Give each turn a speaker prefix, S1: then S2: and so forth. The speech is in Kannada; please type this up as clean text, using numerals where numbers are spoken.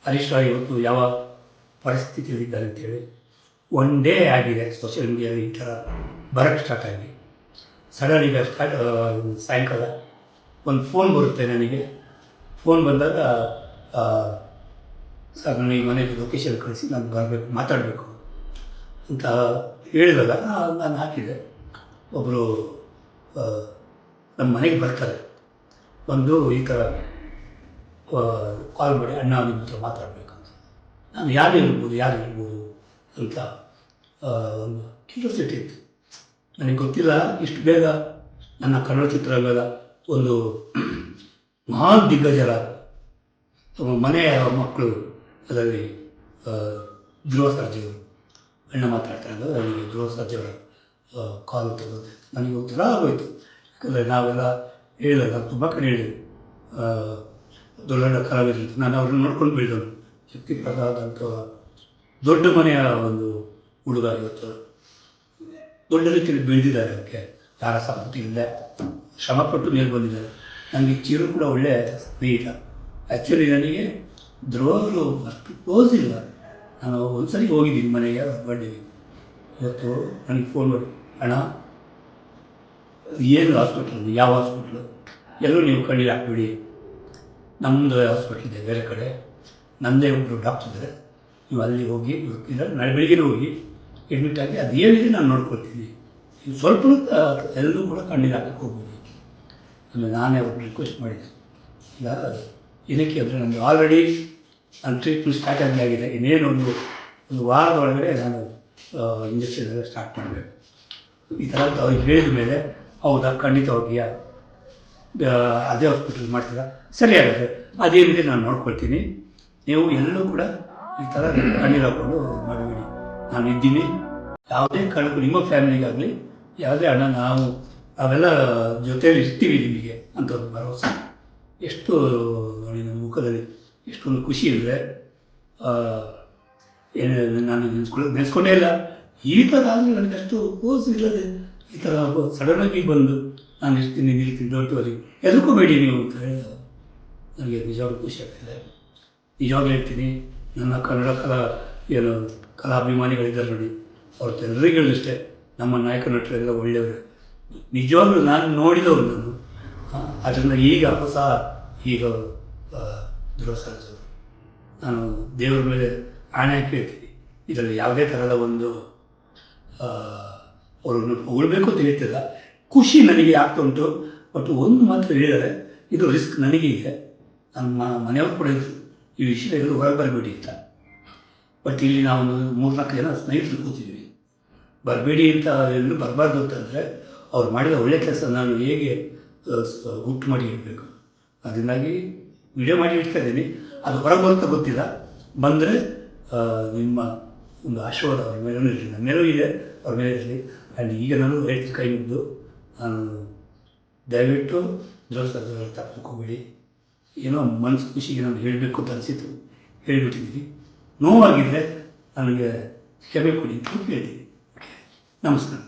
S1: ಹರೀಶ್ ರಾವ್ ಇವತ್ತು ಯಾವ ಪರಿಸ್ಥಿತಿಯಲ್ಲಿದ್ದಾರೆ ಅಂತೇಳಿ ಒನ್ ಡೇ ಆಗಿದೆ ಸೋಷಿಯಲ್ ಮೀಡಿಯಾದಲ್ಲಿ ಈ ಥರ ಬರೋಕ್ಕೆ ಸ್ಟಾರ್ಟ್ ಆಗಿ ಸಡನ್ ಈಗ ಸಾಯಂಕಾಲ ಒಂದು ಫೋನ್ ಬರುತ್ತೆ ನನಗೆ. ಫೋನ್ ಬಂದಾಗ ಸರ್ ನನಗೆ ಮನೆಗೆ ಲೊಕೇಶನ್ ಕಳಿಸಿ ನಾನು ಬರಬೇಕು ಮಾತಾಡಬೇಕು ಅಂತ ಹೇಳಿದಾಗ ನಾನು ಹಾಕಿದೆ. ಒಬ್ಬರು ನಮ್ಮ ಮನೆಗೆ ಬರ್ತಾರೆ, ಬಂದು ಈ ಥರ ಕಾಲ್ ಮಾಡಿ ಅಣ್ಣ ನಿಮ್ಮ ಹತ್ರ ಮಾತಾಡಬೇಕಂತ. ನಾನು ಯಾರು ಇರ್ಬೋದು ಅಂತ ಒಂದು ಕ್ಯೂರಿಯಾಸಿಟಿ ಇತ್ತು. ನನಗೆ ಗೊತ್ತಿಲ್ಲ ಇಷ್ಟು ಬೇಗ ನನ್ನ ಕನ್ನಡ ಚಿತ್ರರಂಗದ ಒಂದು ಮಹಾನ್ ದಿಗ್ಗಜರ ಮನೆಯ ಮಕ್ಕಳು, ಅದರಲ್ಲಿ ಧ್ರುವ ಸರ್ಜೆಯವರು ಅಣ್ಣ ಮಾತಾಡ್ತಾ ಇದ್ದಾಗ ನನಗೆ ಧ್ರುವ ಸರ್ಜೆಯವರ ಕಾಲ್ ತೆಗೆದು ನನಗೆ ಒಂಥರ ಆಗೋಯ್ತು. ಯಾಕಂದರೆ ನಾವೆಲ್ಲ ಹೇಳಿದಾಗ ತುಂಬ ಕಡೆ ಹೇಳಿದ್ವಿ, ದೊಡ್ಡ ಕಲಾವಿದರು, ನಾನು ಅವ್ರನ್ನ ನೋಡ್ಕೊಂಡು ಬೆಳೆದವನು. ಶಕ್ತಿ ಪ್ರಸಾದ್ ಅಂತ ದೊಡ್ಡ ಮನೆಯ ಒಂದು ಹುಡುಗ ಇವತ್ತು ದೊಡ್ಡ ರೀತಿಯಲ್ಲಿ ಬೆಳೆದಿದ್ದಾರೆ. ಅದಕ್ಕೆ ಯಾರ ಸಾಮರ್ಥ್ಯ ಇಲ್ಲ, ಶ್ರಮಪಟ್ಟು ಮೇಲೆ ಬಂದಿದ್ದಾರೆ. ನನಗೆ ಚಿರು ಕೂಡ ಒಳ್ಳೆಯ ಸ್ನೇಹಿತ. ಆ್ಯಕ್ಚುಲಿ ನನಗೆ ಧ್ರುವರು ಅಷ್ಟು ಕ್ಲೋಸ್ ಇಲ್ಲ. ನಾನು ಒಂದು ಸರಿ ಹೋಗಿದ್ದೀನಿ ಮನೆಗೆ ಬರ್ಡೇಗೆ. ಇವತ್ತು ನನಗೆ ಫೋನ್ ಮಾಡಿ, ಅಣ್ಣ ಏನು ಹಾಸ್ಪಿಟ್ಲ್, ಯಾವ ಹಾಸ್ಪಿಟ್ಲು, ಎಲ್ಲರೂ ನೀವು ಕಣ್ಣೀರು ಹಾಕ್ಬಿಡಿ, ನಮ್ಮದು ಹಾಸ್ಪಿಟ್ಲ್ ಇದೆ ಬೇರೆ ಕಡೆ, ನನ್ನದೇ ಒಬ್ಬರು ಡಾಕ್ಟರ್ ಇದ್ದಾರೆ, ನೀವು ಅಲ್ಲಿ ಹೋಗಿ ಇಲ್ಲ ನಾಳೆ ಬೆಳಿಗ್ಗೆ ಹೋಗಿ ಅಡ್ಮಿಟ್ ಆಗಿ ಅದು ಏನಿದೆ ನಾನು ನೋಡ್ಕೊಳ್ತೀನಿ, ನೀವು ಸ್ವಲ್ಪ ಎಲ್ಲರೂ ಕೂಡ ಕಣ್ಣೀರು ಹಾಕಕ್ಕೆ ಹೋಗ್ಬೋದು. ಆಮೇಲೆ ನಾನೇ ಅವ್ರಿಗೆ ರಿಕ್ವೆಸ್ಟ್ ಮಾಡಿದೆ. ಈಗ ಏನಕ್ಕೆ ಅಂದರೆ ನನಗೆ ಆಲ್ರೆಡಿ ನನ್ನ ಟ್ರೀಟ್ಮೆಂಟ್ ಸ್ಟಾರ್ಟ್ ಆಗಿದೆ. ಇನ್ನೇನು ಒಂದು ವಾರದೊಳಗಡೆ ನಾನು ಇಂಜೆಕ್ಷನ್ ಎಲ್ಲ ಸ್ಟಾರ್ಟ್ ಮಾಡಬೇಕು. ಈ ಥರ ಅವ್ರಿಗೆ ಹೇಳಿದ ಮೇಲೆ ಹೌದಾ ಖಂಡಿತವಾಗಿ ಅದೇ ಹಾಸ್ಪಿಟಲ್ ಮಾಡ್ತೀರಾ, ಸರಿ ಆಗುತ್ತೆ, ಅದೇನಿದೆ ನಾನು ನೋಡ್ಕೊಳ್ತೀನಿ, ನೀವು ಎಲ್ಲರೂ ಕೂಡ ಈ ಥರ ಕಣ್ಣೀರು ಹಾಕ್ಕೊಂಡು ಮಾಡಬೇಡಿ, ನಾನು ಇದ್ದೀನಿ, ಯಾವುದೇ ಕಾರಣಕ್ಕೂ ನಿಮ್ಮ ಫ್ಯಾಮಿಲಿಗಾಗಲಿ ಯಾವುದೇ ಹಣ ನಾವೆಲ್ಲ ಜೊತೆಯಲ್ಲಿ ಇರ್ತೀವಿ ನಿಮಗೆ ಅಂತ ಒಂದು ಭರವಸೆ. ಎಷ್ಟು ನೋಡಿ ನನ್ನ ಮುಖದಲ್ಲಿ ಎಷ್ಟೊಂದು ಖುಷಿ ಇದೆ. ಏನು ನಾನು ನೆನೆಸ್ಕೊಂಡೇ ಇಲ್ಲ. ಈ ಥರ ಆದರೆ ನನಗೆ ಅಷ್ಟು ಪೋಸ್ ಇಲ್ಲದೆ ಈ ಥರ ಸಡನ್ನಾಗಿ ಬಂದು ನಾನು ಇರ್ತೀನಿ ನಿಲ್ತೀನಿ ದೊಡ್ಡವರಿಗೆ ಎದಕ್ಕೂ ಬೇಡಿ ನೀವು ಅಂತ ಹೇಳಿ ನನಗೆ ನಿಜವಾಗ್ಲೂ ಖುಷಿ ಆಗ್ತಿದೆ. ನಿಜವಾಗ್ಲೂ ಹೇಳ್ತೀನಿ, ನನ್ನ ಕನ್ನಡ ಕಲಾಭಿಮಾನಿಗಳಿದ್ದಾರೆ ನೋಡಿ, ಅವ್ರದ್ದು ಎಲ್ಲರಿಗೂ ಹೇಳಿಷ್ಟೇ, ನಮ್ಮ ನಾಯಕ ನಟರೆಲ್ಲ ಒಳ್ಳೆಯವರು, ನಿಜವಾಗ್ಲೂ ನಾನು ನೋಡಿದವರು ನಾನು. ಅದರಿಂದ ಈಗ ಧ್ರುವ ಸರ್ಜಾ ನಾನು ದೇವರ ಮೇಲೆ ಆಣೆ ಹಾಕಿ ಹೇಳ್ತೀನಿ, ಇದರಲ್ಲಿ ಯಾವುದೇ ಥರದ ಒಂದು ಅವ್ರನ್ನು ಹೊಗಳ್ಬೇಕು ಅಂತ ಹೇಳ್ತಿಲ್ಲ, ಖುಷಿ ನನಗೆ ಆಗ್ತಾ ಉಂಟು. ಬಟ್ ಒಂದು ಮಾತ್ರ ಹೇಳಿದರೆ, ಇದು ರಿಸ್ಕ್ ನನಗೆ ಇದೆ, ನಮ್ಮ ಮನೆಯವರು ಕೂಡ ಇತ್ತು, ಈ ವಿಷಯಗಳು ಹೊರಗೆ ಬರಬೇಡಿ ಅಂತ. ಬಟ್ ಇಲ್ಲಿ ನಾವು 3-4 ಜನ ಸ್ನೇಹಿತರು ಕೂತಿದ್ವಿ, ಬರಬೇಡಿ ಅಂತ ಎಲ್ಲರೂ ಬರಬಾರ್ದು ಅಂತಂದರೆ ಅವ್ರು ಮಾಡಿದ ಒಳ್ಳೆಯ ಕೆಲಸ ನಾನು ಹೇಗೆ ಗುಟ್ಟು ಮಾಡಿ ಇಡಬೇಕು. ಅದರಿಂದಾಗಿ ವಿಡಿಯೋ ಮಾಡಿ ಇಡ್ತಾ ಇದ್ದೀನಿ. ಅದು ಹೊರಗೆ ಬರುತ್ತಾ ಗೊತ್ತಿಲ್ಲ, ಬಂದರೆ ನಿಮ್ಮ ಒಂದು ಆಶೀರ್ವಾದ ಅವ್ರ ಮೇಲೂ ಇರಲಿ, ನನ್ನ ಮೇಲೂ ಇದೆ, ಅವ್ರ ಮೇಲೆ ಇರಲಿ. ಆ್ಯಂಡ್ ಈಗ ನಾನು ಹೇಳ್ತಿ ಕೈ ಮುಗಿದು ನಾನು ದಯವಿಟ್ಟು ಧ್ರುವ ಸರ್ಜಾ ತಪ್ಪಿಕೋಬೇಡಿ. ಏನೋ ಮನಸ್ಸು ಖುಷಿಗೆ ನಾನು ಹೇಳಬೇಕು ಅಂತ ಅನಿಸಿತು, ಹೇಳಿಬಿಟ್ಟಿದ್ದೀನಿ. ನೋವಾಗಿದ್ದರೆ ನನಗೆ ಕ್ಷಮೆ ಕೊಡಿ ಅಂತ ಹೇಳ್ತೀನಿ. ನಮಸ್ಕಾರ.